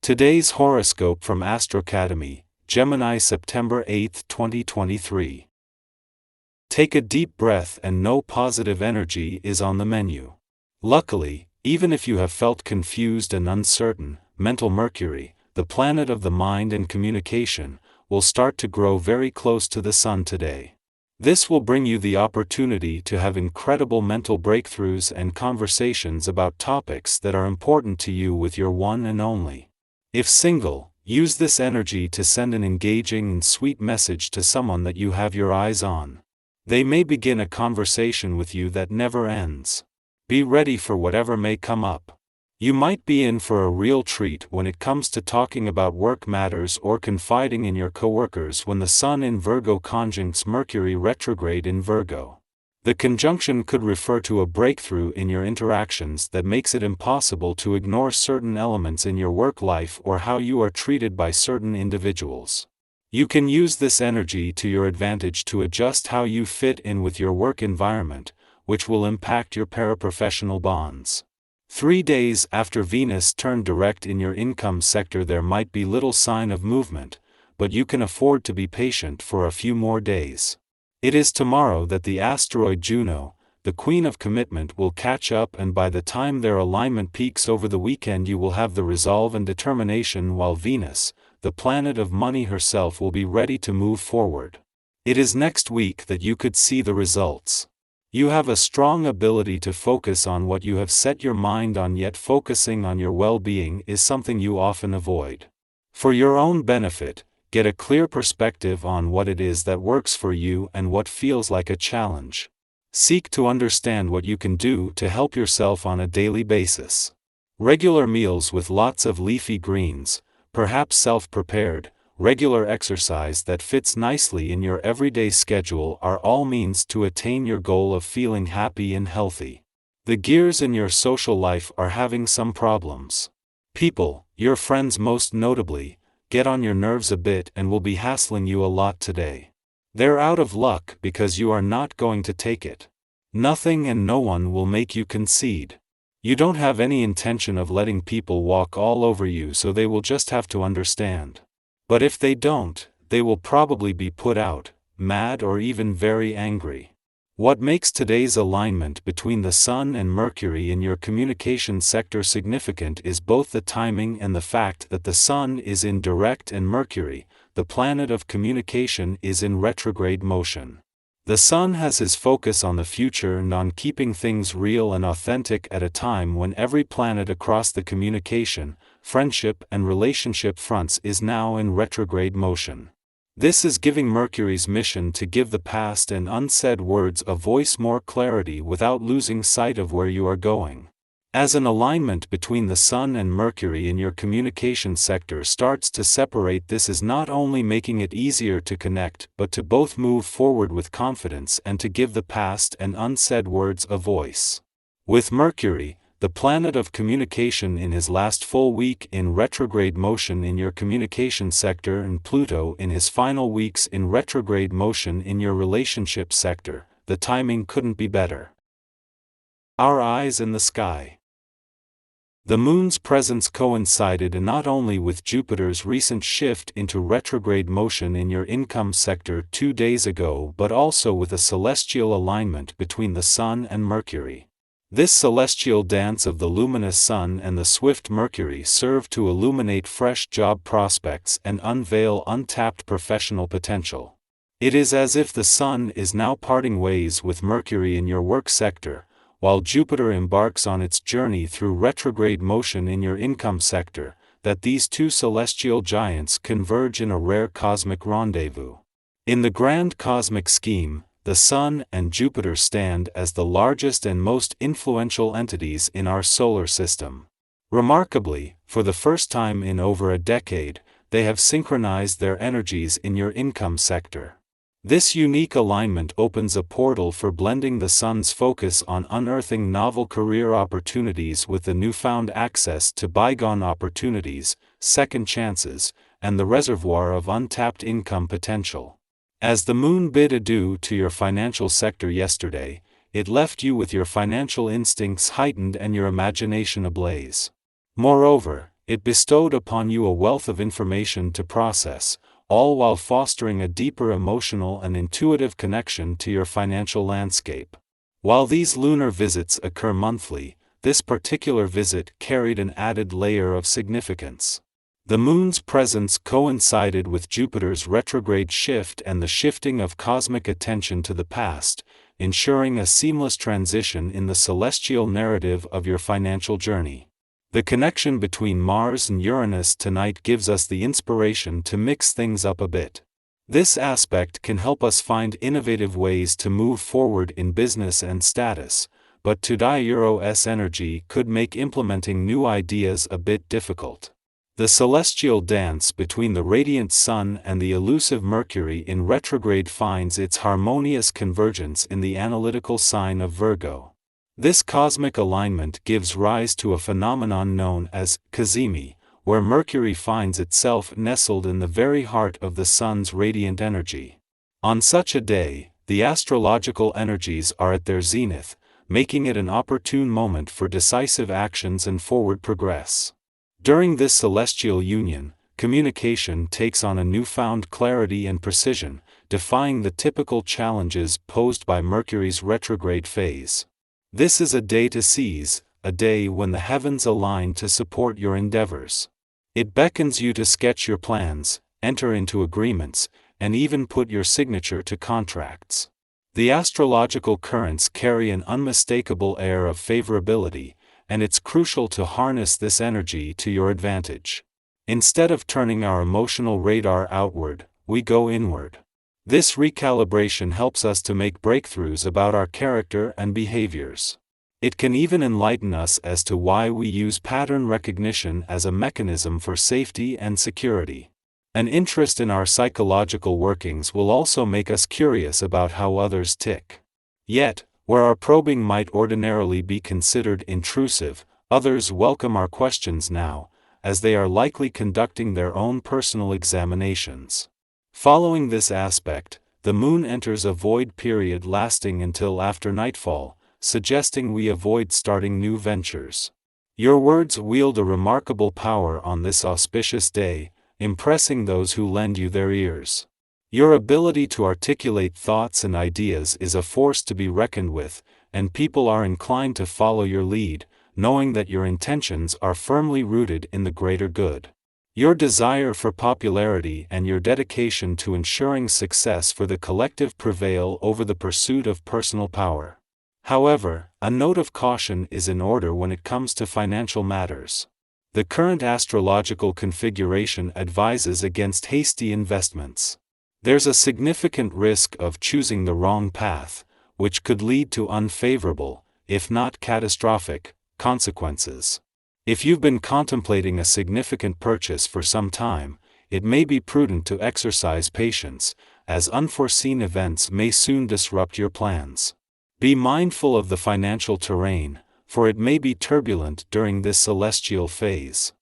Today's horoscope from Astrocademy, Gemini, September 8, 2023. Take a deep breath and know positive energy is on the menu. Luckily, even if you have felt confused and uncertain, mental Mercury, the planet of the mind and communication, will start to grow very close to the Sun today. This will bring you the opportunity to have incredible mental breakthroughs and conversations about topics that are important to you with your one and only. If single, use this energy to send an engaging and sweet message to someone that you have your eyes on. They may begin a conversation with you that never ends. Be ready for whatever may come up. You might be in for a real treat when it comes to talking about work matters or confiding in your coworkers when the Sun in Virgo conjuncts Mercury retrograde in Virgo. The conjunction could refer to a breakthrough in your interactions that makes it impossible to ignore certain elements in your work life or how you are treated by certain individuals. You can use this energy to your advantage to adjust how you fit in with your work environment, which will impact your paraprofessional bonds. 3 days after Venus turned direct in your income sector, there might be little sign of movement, but you can afford to be patient for a few more days. It is tomorrow that the asteroid Juno, the queen of commitment, will catch up, and by the time their alignment peaks over the weekend you will have the resolve and determination, while Venus, the planet of money herself, will be ready to move forward. It is next week that you could see the results. You have a strong ability to focus on what you have set your mind on, yet focusing on your well-being is something you often avoid. For your own benefit, get a clear perspective on what it is that works for you and what feels like a challenge. Seek to understand what you can do to help yourself on a daily basis. Regular meals with lots of leafy greens, perhaps self-prepared, regular exercise that fits nicely in your everyday schedule are all means to attain your goal of feeling happy and healthy. The gears in your social life are having some problems. People, your friends most notably, get on your nerves a bit and will be hassling you a lot today. They're out of luck because you are not going to take it. Nothing and no one will make you concede. You don't have any intention of letting people walk all over you, so they will just have to understand. But if they don't, they will probably be put out, mad, or even very angry. What makes today's alignment between the Sun and Mercury in your communication sector significant is both the timing and the fact that the Sun is in direct and Mercury, the planet of communication, is in retrograde motion. The Sun has his focus on the future and on keeping things real and authentic at a time when every planet across the communication, friendship, and relationship fronts is now in retrograde motion. This is giving Mercury's mission to give the past and unsaid words a voice more clarity without losing sight of where you are going. As an alignment between the Sun and Mercury in your communication sector starts to separate, this is not only making it easier to connect but to both move forward with confidence and to give the past and unsaid words a voice. With Mercury, the planet of communication, in his last full week in retrograde motion in your communication sector, and Pluto in his final weeks in retrograde motion in your relationship sector, the timing couldn't be better. Our eyes in the sky. The Moon's presence coincided not only with Jupiter's recent shift into retrograde motion in your income sector 2 days ago, but also with a celestial alignment between the Sun and Mercury. This celestial dance of the luminous Sun and the swift Mercury serve to illuminate fresh job prospects and unveil untapped professional potential. It is as if the Sun is now parting ways with Mercury in your work sector, while Jupiter embarks on its journey through retrograde motion in your income sector, that these two celestial giants converge in a rare cosmic rendezvous. In the grand cosmic scheme, the Sun and Jupiter stand as the largest and most influential entities in our solar system. Remarkably, for the first time in over a decade, they have synchronized their energies in your income sector. This unique alignment opens a portal for blending the Sun's focus on unearthing novel career opportunities with the newfound access to bygone opportunities, second chances, and the reservoir of untapped income potential. As the Moon bid adieu to your financial sector yesterday, it left you with your financial instincts heightened and your imagination ablaze. Moreover, It bestowed upon you a wealth of information to process, all while fostering a deeper emotional and intuitive connection to your financial landscape. While these lunar visits occur monthly, this particular visit carried an added layer of significance. The moon's presence coincided with Jupiter's retrograde shift and the shifting of cosmic attention to the past, ensuring a seamless transition in the celestial narrative of your financial journey. The connection between Mars and Uranus tonight gives us the inspiration to mix things up a bit. This aspect can help us find innovative ways to move forward in business and status, but Uranus energy could make implementing new ideas a bit difficult. The celestial dance between the radiant Sun and the elusive Mercury in retrograde finds its harmonious convergence in the analytical sign of Virgo. This cosmic alignment gives rise to a phenomenon known as cazimi, where Mercury finds itself nestled in the very heart of the Sun's radiant energy. On such a day, the astrological energies are at their zenith, making it an opportune moment for decisive actions and forward progress. During this celestial union, communication takes on a newfound clarity and precision, defying the typical challenges posed by Mercury's retrograde phase. This is a day to seize, a day when the heavens align to support your endeavors. It beckons you to sketch your plans, enter into agreements, and even put your signature to contracts. The astrological currents carry an unmistakable air of favorability, and it's crucial to harness this energy to your advantage. Instead of turning our emotional radar outward, we go inward. This recalibration helps us to make breakthroughs about our character and behaviors. It can even enlighten us as to why we use pattern recognition as a mechanism for safety and security. An interest in our psychological workings will also make us curious about how others tick. Yet, where our probing might ordinarily be considered intrusive, others welcome our questions now, as they are likely conducting their own personal examinations. Following this aspect, the moon enters a void period lasting until after nightfall, suggesting we avoid starting new ventures. Your words wield a remarkable power on this auspicious day, impressing those who lend you their ears. Your ability to articulate thoughts and ideas is a force to be reckoned with, and people are inclined to follow your lead, knowing that your intentions are firmly rooted in the greater good. Your desire for popularity and your dedication to ensuring success for the collective prevail over the pursuit of personal power. However, a note of caution is in order when it comes to financial matters. The current astrological configuration advises against hasty investments. There's a significant risk of choosing the wrong path, which could lead to unfavorable, if not catastrophic, consequences. If you've been contemplating a significant purchase for some time, it may be prudent to exercise patience, as unforeseen events may soon disrupt your plans. Be mindful of the financial terrain, for it may be turbulent during this celestial phase.